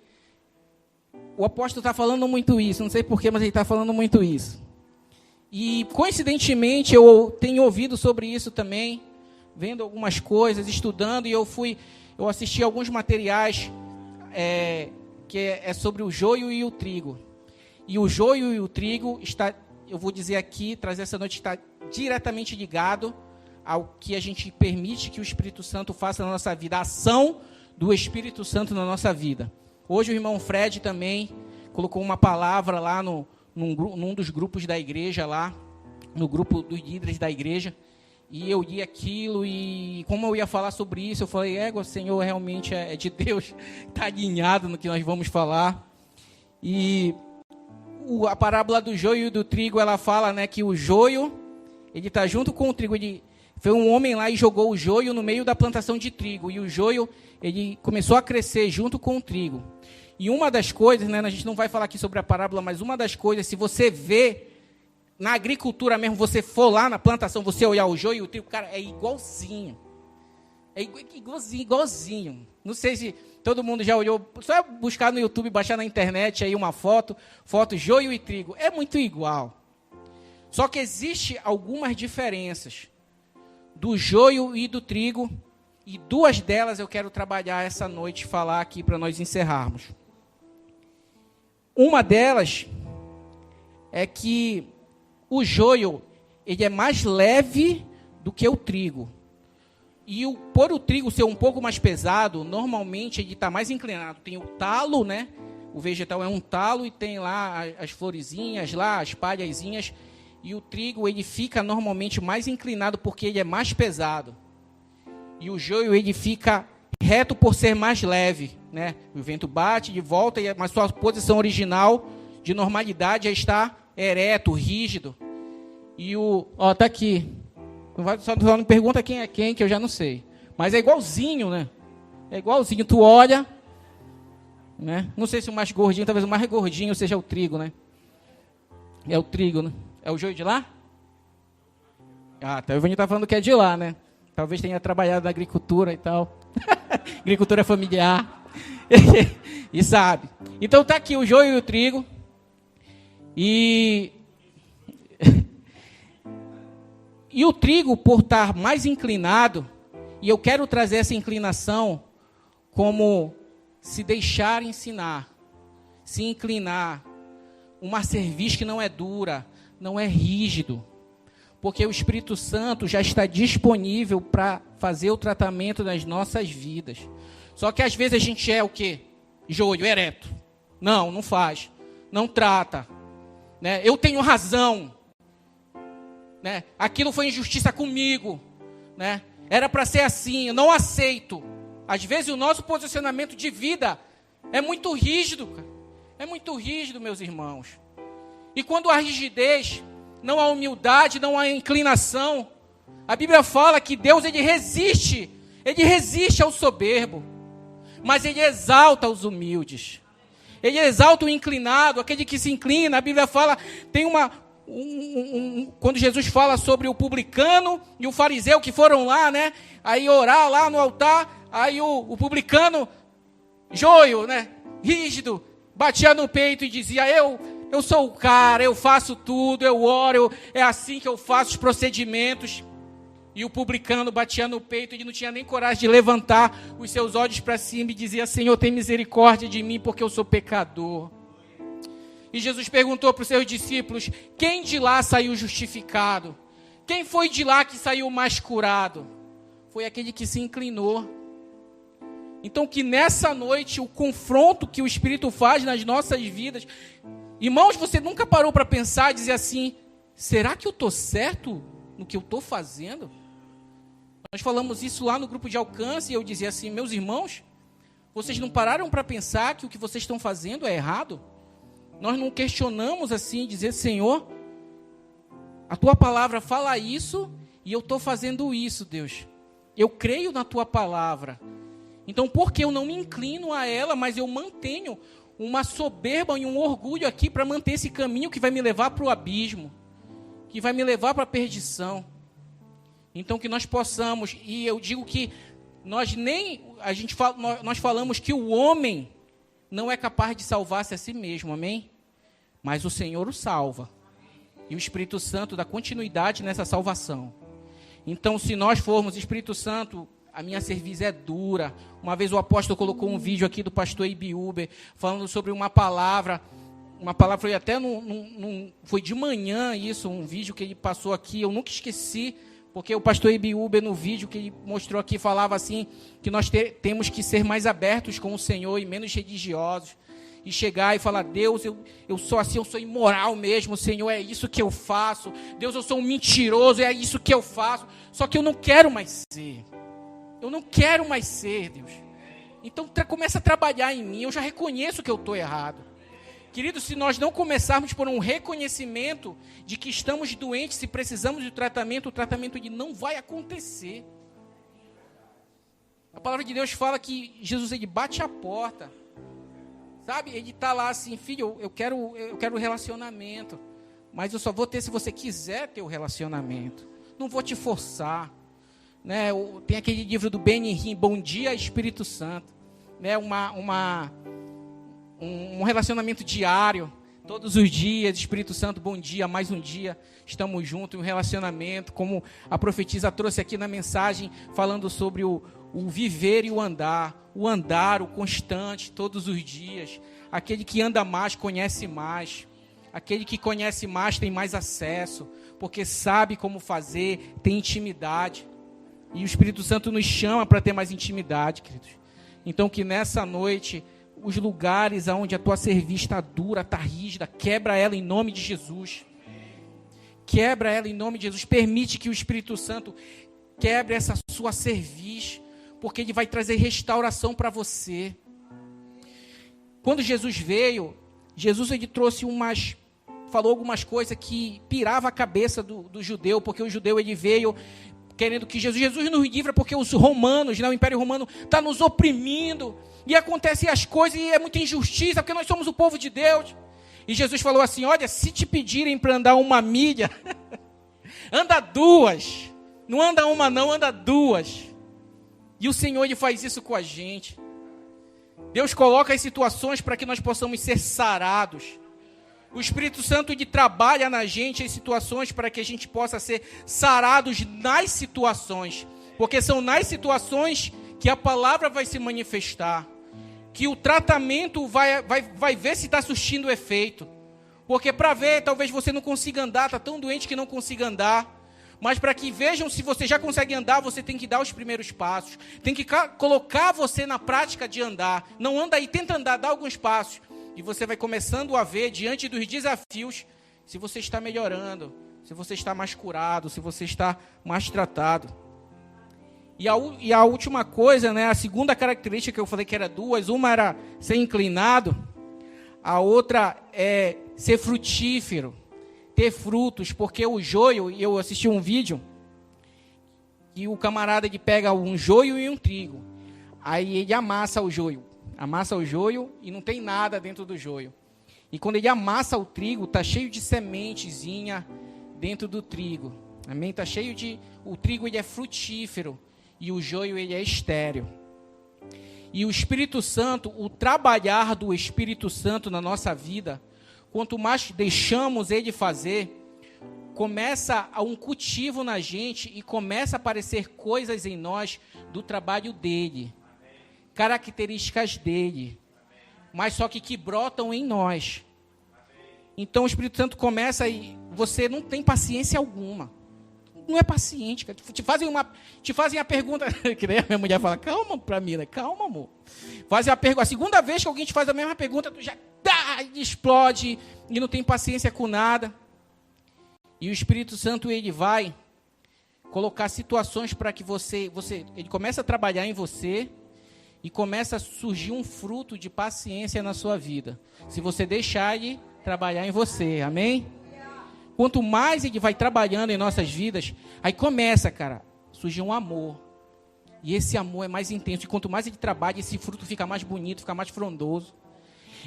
o apóstolo está falando muito isso, não sei porquê, mas ele está falando muito isso. E, coincidentemente, eu tenho ouvido sobre isso também, vendo algumas coisas, estudando, e eu assisti alguns materiais que é sobre o joio e o trigo. E o joio e o trigo está, eu vou dizer aqui, trazer essa noite, está diretamente ligado ao que a gente permite que o Espírito Santo faça na nossa vida, a ação do Espírito Santo na nossa vida. Hoje o irmão Fred também colocou uma palavra lá no num dos grupos da igreja lá, no grupo dos líderes da igreja, e eu li aquilo, e como eu ia falar sobre isso, eu falei, Senhor, realmente é de Deus, está alinhado no que nós vamos falar. E a parábola do joio e do trigo, ela fala, né, que o joio, ele está junto com o trigo. Foi um homem lá e jogou o joio no meio da plantação de trigo, e o joio, ele começou a crescer junto com o trigo. E uma das coisas, né, a gente não vai falar aqui sobre a parábola, mas uma das coisas, se você vê na agricultura mesmo, você for lá na plantação, você olhar o joio e o trigo, cara, é igualzinho. É igualzinho. Não sei se todo mundo já olhou, só buscar no YouTube, baixar na internet aí uma foto joio e trigo. É muito igual. Só que existe algumas diferenças do joio e do trigo, e duas delas eu quero trabalhar essa noite, falar aqui para nós encerrarmos. Uma delas é que o joio, ele é mais leve do que o trigo. E por o trigo ser um pouco mais pesado, normalmente ele está mais inclinado. Tem o talo, né? O vegetal é um talo e tem lá as florezinhas, lá as palhazinhas. E o trigo, ele fica normalmente mais inclinado porque ele é mais pesado. E o joio, ele fica reto por ser mais leve, né? O vento bate de volta, mas sua posição original de normalidade é estar ereto, rígido. E tá aqui. Só não me pergunta quem é quem, que eu já não sei. Mas é igualzinho, né? É igualzinho. Tu olha, né? Não sei se o mais gordinho, talvez o mais gordinho seja o trigo, né? É o trigo, né? É o joio de lá? Tá. O Ivani tá falando que é de lá, né? Talvez tenha trabalhado na agricultura e tal. Agricultura familiar. E sabe. Então tá aqui o joio e o trigo. E o trigo, por estar mais inclinado, e eu quero trazer essa inclinação como se deixar ensinar, se inclinar, uma cerviz que não é dura, não é rígido, porque o Espírito Santo já está disponível para fazer o tratamento das nossas vidas. Só que às vezes a gente é o quê? Joio, ereto. Não faz, não trata, né? Eu tenho razão. Né? Aquilo foi injustiça comigo, né? Era para ser assim, eu não aceito. Às vezes o nosso posicionamento de vida é muito rígido, cara. É muito rígido, meus irmãos. E quando há rigidez, não há humildade, não há inclinação. A Bíblia fala que Deus, ele resiste ao soberbo, mas ele exalta os humildes. Ele exalta o inclinado, aquele que se inclina. A Bíblia fala, tem quando Jesus fala sobre o publicano e o fariseu que foram lá, né? Aí orar lá no altar, aí o publicano, joio, né? Rígido, batia no peito e dizia, eu sou o cara, eu faço tudo, eu oro, é assim que eu faço os procedimentos. E o publicano batia no peito, ele não tinha nem coragem de levantar os seus olhos para cima e dizia, Senhor, tem misericórdia de mim porque eu sou pecador. E Jesus perguntou para os seus discípulos, quem de lá saiu justificado? Quem foi de lá que saiu mais curado? Foi aquele que se inclinou. Então que nessa noite, o confronto que o Espírito faz nas nossas vidas, irmãos, você nunca parou para pensar e dizer assim, será que eu estou certo no que eu estou fazendo? Nós falamos isso lá no grupo de alcance e eu dizia assim, meus irmãos, vocês não pararam para pensar que o que vocês estão fazendo é errado? Nós não questionamos assim, dizer, Senhor, a Tua palavra fala isso e eu estou fazendo isso, Deus. Eu creio na Tua palavra. Então, por que eu não me inclino a ela, mas eu mantenho uma soberba e um orgulho aqui para manter esse caminho que vai me levar para o abismo, que vai me levar para a perdição? Então, que nós possamos, e eu digo que nós falamos que o homem não é capaz de salvar-se a si mesmo, amém? Mas o Senhor o salva. E o Espírito Santo dá continuidade nessa salvação. Então, se nós formos, Espírito Santo, a minha cerviz é dura. Uma vez o apóstolo colocou um vídeo aqui do pastor Ibiúber, falando sobre uma palavra foi até foi de manhã isso, um vídeo que ele passou aqui, eu nunca esqueci, porque o pastor Ibiúber, no vídeo que ele mostrou aqui, falava assim, que nós temos que ser mais abertos com o Senhor e menos religiosos. e chegar e falar: Deus, eu sou assim, eu sou imoral mesmo, Senhor, é isso que eu faço. Deus, eu sou um mentiroso, é isso que eu faço. Só que eu não quero mais ser. Eu não quero mais ser, Deus. Então começa a trabalhar em mim. Eu já reconheço que eu estou errado. Querido, se nós não começarmos por um reconhecimento de que estamos doentes, se precisamos de tratamento, o tratamento não vai acontecer. A palavra de Deus fala que Jesus, ele bate a porta. Sabe? Ele está lá assim: filho, eu quero relacionamento. Mas eu só vou ter se você quiser ter o relacionamento. Não vou te forçar. Né? Tem aquele livro do Benihim, Bom Dia Espírito Santo. Né? Um relacionamento diário. Todos os dias, Espírito Santo, bom dia, mais um dia. Estamos juntos, um relacionamento. Como a profetisa trouxe aqui na mensagem, falando sobre o viver e o andar, o constante, todos os dias. Aquele que anda mais, conhece mais. Aquele que conhece mais tem mais acesso, porque sabe como fazer, tem intimidade. E o Espírito Santo nos chama para ter mais intimidade, queridos. Então que nessa noite, os lugares onde a tua cerviz está dura, está rígida, quebra ela em nome de Jesus. Quebra ela em nome de Jesus. Permite que o Espírito Santo quebre essa sua cerviz, porque ele vai trazer restauração para você. Quando Jesus veio, ele trouxe falou algumas coisas que pirava a cabeça do judeu, porque o judeu ele veio querendo que Jesus nos livra, porque os romanos, o Império Romano está nos oprimindo, e acontecem as coisas, e é muita injustiça, porque nós somos o povo de Deus. E Jesus falou assim: olha, se te pedirem para andar 1 milha, anda 2, não anda 1 não, anda 2. E o Senhor, ele faz isso com a gente. Deus coloca as situações para que nós possamos ser sarados. O Espírito Santo, ele trabalha na gente as situações para que a gente possa ser sarados nas situações. Porque são nas situações que a palavra vai se manifestar. Que o tratamento vai ver se está surtindo efeito. Porque para ver, talvez você não consiga andar, está tão doente que não consiga andar. Mas para que vejam se você já consegue andar, você tem que dar os primeiros passos. Tem que colocar você na prática de andar. Não anda aí, tenta andar, dá alguns passos. E você vai começando a ver, diante dos desafios, se você está melhorando, se você está mais curado, se você está mais tratado. E a última coisa, né, a segunda característica que eu falei que era 2, uma era ser inclinado, a outra é ser frutífero, ter frutos, porque o joio, eu assisti um vídeo, que o camarada ele pega um joio e um trigo, aí ele amassa o joio e não tem nada dentro do joio. E quando ele amassa o trigo, está cheio de sementezinha dentro do trigo. Amém? Está cheio o trigo ele é frutífero e o joio ele é estéril. E o Espírito Santo, o trabalhar do Espírito Santo na nossa vida, quanto mais deixamos ele fazer, começa um cultivo na gente e começa a aparecer coisas em nós do trabalho dele. Características dele, mas só que brotam em nós. Então o Espírito Santo começa e você não tem paciência alguma. Não é paciente, cara. Te fazem a pergunta, que nem a minha mulher fala: calma pra mim, calma, amor. Fazem a pergunta, a segunda vez que alguém te faz a mesma pergunta, tu já explode e não tem paciência com nada. E o Espírito Santo, ele vai colocar situações para que ele começa a trabalhar em você. E começa a surgir um fruto de paciência na sua vida. Se você deixar ele trabalhar em você, amém? Quanto mais ele vai trabalhando em nossas vidas, aí começa, cara, a surgir um amor. E esse amor é mais intenso. E quanto mais ele trabalha, esse fruto fica mais bonito, fica mais frondoso.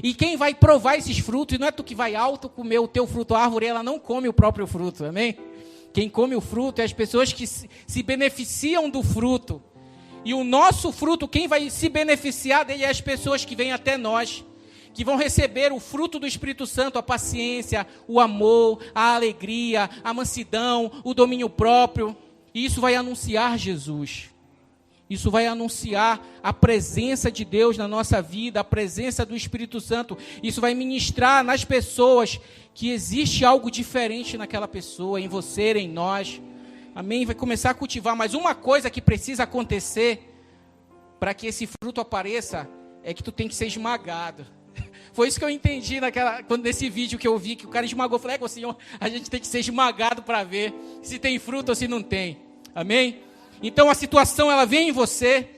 E quem vai provar esses frutos, não é tu que vai alto comer o teu fruto, a árvore, ela não come o próprio fruto, amém? Quem come o fruto é as pessoas que se beneficiam do fruto. E o nosso fruto, quem vai se beneficiar dele é as pessoas que vêm até nós, que vão receber o fruto do Espírito Santo, a paciência, o amor, a alegria, a mansidão, o domínio próprio. E isso vai anunciar Jesus. Isso vai anunciar a presença de Deus na nossa vida, a presença do Espírito Santo. Isso vai ministrar nas pessoas que existe algo diferente naquela pessoa, em você, em nós. Amém? Vai começar a cultivar. Mas uma coisa que precisa acontecer para que esse fruto apareça é que tu tem que ser esmagado. Foi isso que eu entendi nesse vídeo que eu vi, que o cara esmagou. Eu falei, Senhor, a gente tem que ser esmagado para ver se tem fruto ou se não tem. Amém? Então a situação, ela vem em você.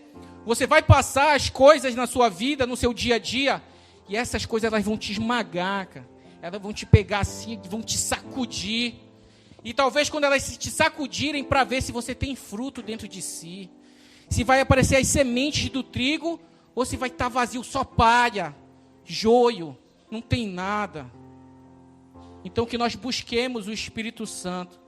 Você vai passar as coisas na sua vida, no seu dia a dia, e essas coisas elas vão te esmagar, cara. Elas vão te pegar assim, vão te sacudir. E talvez quando elas te sacudirem, para ver se você tem fruto dentro de si, se vai aparecer as sementes do trigo, ou se vai estar vazio, só palha, joio, não tem nada. Então que nós busquemos o Espírito Santo,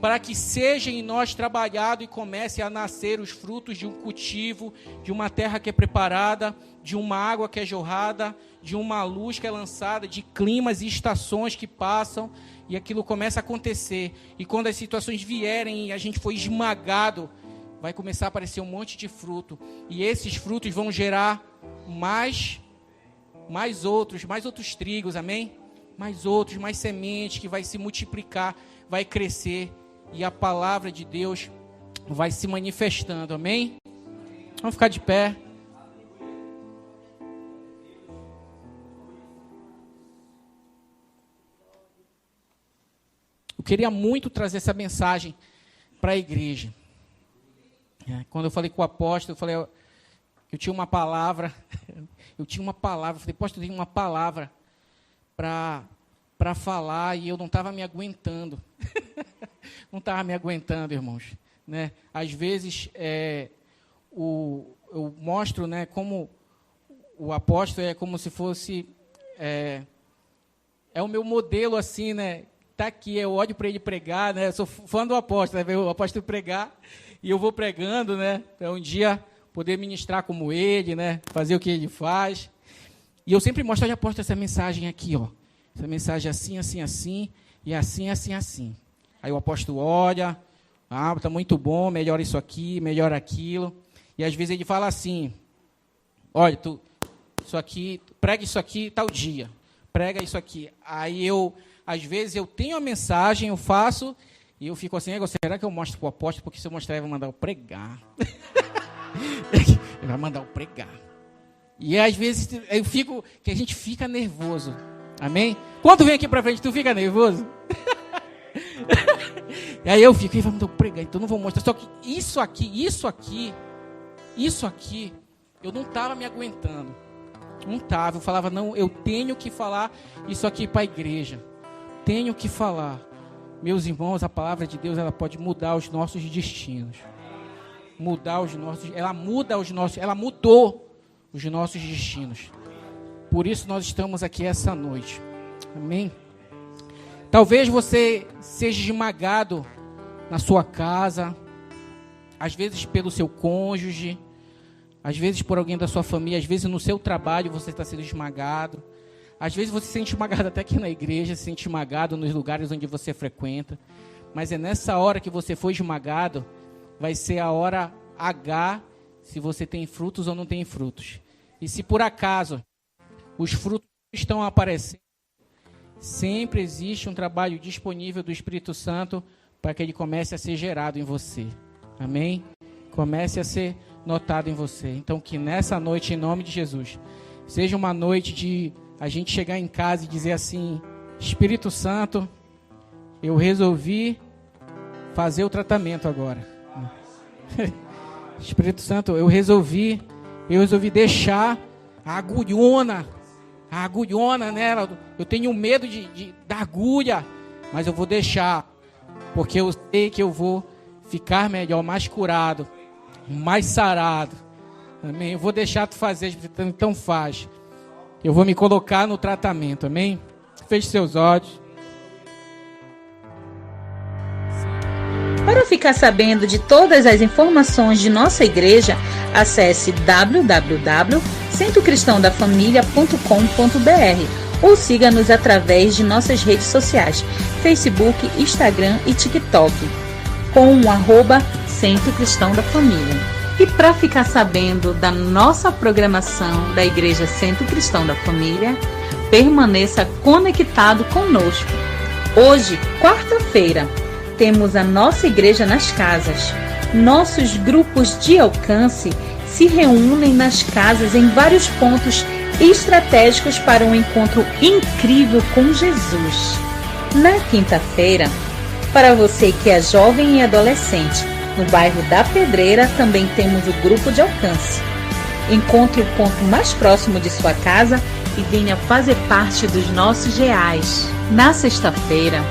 para que seja em nós trabalhado e comece a nascer os frutos de um cultivo, de uma terra que é preparada, de uma água que é jorrada, de uma luz que é lançada, de climas e estações que passam, e aquilo começa a acontecer. E quando as situações vierem e a gente for esmagado, vai começar a aparecer um monte de fruto. E esses frutos vão gerar mais outros trigos, amém? Mais sementes que vai se multiplicar, vai crescer, e a palavra de Deus vai se manifestando, amém? Vamos ficar de pé. Eu queria muito trazer essa mensagem para a igreja. Quando eu falei com o apóstolo, eu falei, eu tinha uma palavra, falei, apóstolo, eu tenho uma palavra para falar, e eu não estava me aguentando. Não estava me aguentando, irmãos. Né? Às vezes, eu mostro, né, como o apóstolo é como se fosse... É o meu modelo, assim, né? Está aqui, eu olho para ele pregar, né? Eu sou fã do apóstolo, né? O apóstolo pregar, e eu vou pregando, né? Para um dia poder ministrar como ele, né? Fazer o que ele faz. E eu sempre mostro, olha, apóstolo, essa mensagem aqui, ó. Essa mensagem assim, assim, assim, e assim, assim, assim. Aí o apóstolo olha, está muito bom, melhora isso aqui, melhora aquilo. E às vezes ele fala assim, olha, isso aqui, prega isso aqui tal dia, prega isso aqui. Aí às vezes eu tenho a mensagem, eu faço, e eu fico assim, será que eu mostro para o apóstolo? Porque se eu mostrar, ele vai mandar eu pregar. Ele vai mandar eu pregar. E às vezes que a gente fica nervoso. Amém? Quando vem aqui para frente, tu fica nervoso? E aí eu fico, ele vai mandar eu pregar, então não vou mostrar. Só que isso aqui, eu não estava me aguentando. Não estava, eu falava, não, eu tenho que falar isso aqui para a igreja. Tenho que falar. Meus irmãos, a palavra de Deus, ela pode mudar os nossos destinos. Ela mudou os nossos destinos. Por isso nós estamos aqui essa noite. Amém? Talvez você seja esmagado na sua casa, às vezes pelo seu cônjuge, às vezes por alguém da sua família, às vezes no seu trabalho você está sendo esmagado. Às vezes você se sente esmagado até aqui na igreja, se sente esmagado nos lugares onde você frequenta. Mas é nessa hora que você foi esmagado, vai ser a hora H, se você tem frutos ou não tem frutos. E se por acaso os frutos estão aparecendo, sempre existe um trabalho disponível do Espírito Santo para que ele comece a ser gerado em você. Amém? Comece a ser notado em você. Então que nessa noite, em nome de Jesus, seja uma noite de a gente chegar em casa e dizer assim, Espírito Santo, eu resolvi fazer o tratamento agora. Espírito Santo, eu resolvi deixar a agulhona nela. Eu tenho medo da agulha, mas eu vou deixar, porque eu sei que eu vou ficar melhor, mais curado, mais sarado. Amém? Eu vou deixar tu fazer, então faz. Eu vou me colocar no tratamento, amém? Feche seus olhos. Para ficar sabendo de todas as informações de nossa igreja, acesse www.centrocristãodafamilia.com.br ou siga-nos através de nossas redes sociais, Facebook, Instagram e TikTok, com o @Centro Cristão da Família. E para ficar sabendo da nossa programação da Igreja Centro Cristão da Família, permaneça conectado conosco. Hoje, quarta-feira, temos a nossa igreja nas casas. Nossos grupos de alcance se reúnem nas casas em vários pontos estratégicos para um encontro incrível com Jesus. Na quinta-feira, para você que é jovem e adolescente, no bairro da Pedreira também temos o grupo de alcance. Encontre o ponto mais próximo de sua casa e venha fazer parte dos nossos reais. Na sexta-feira,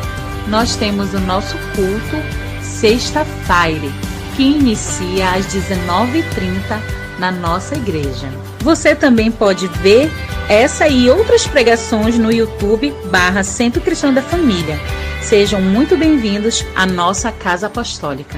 nós temos o nosso culto Sexta-feira, que inicia às 19h30 na nossa igreja. Você também pode ver essa e outras pregações no YouTube /Centro Cristão da Família. Sejam muito bem-vindos à nossa Casa Apostólica.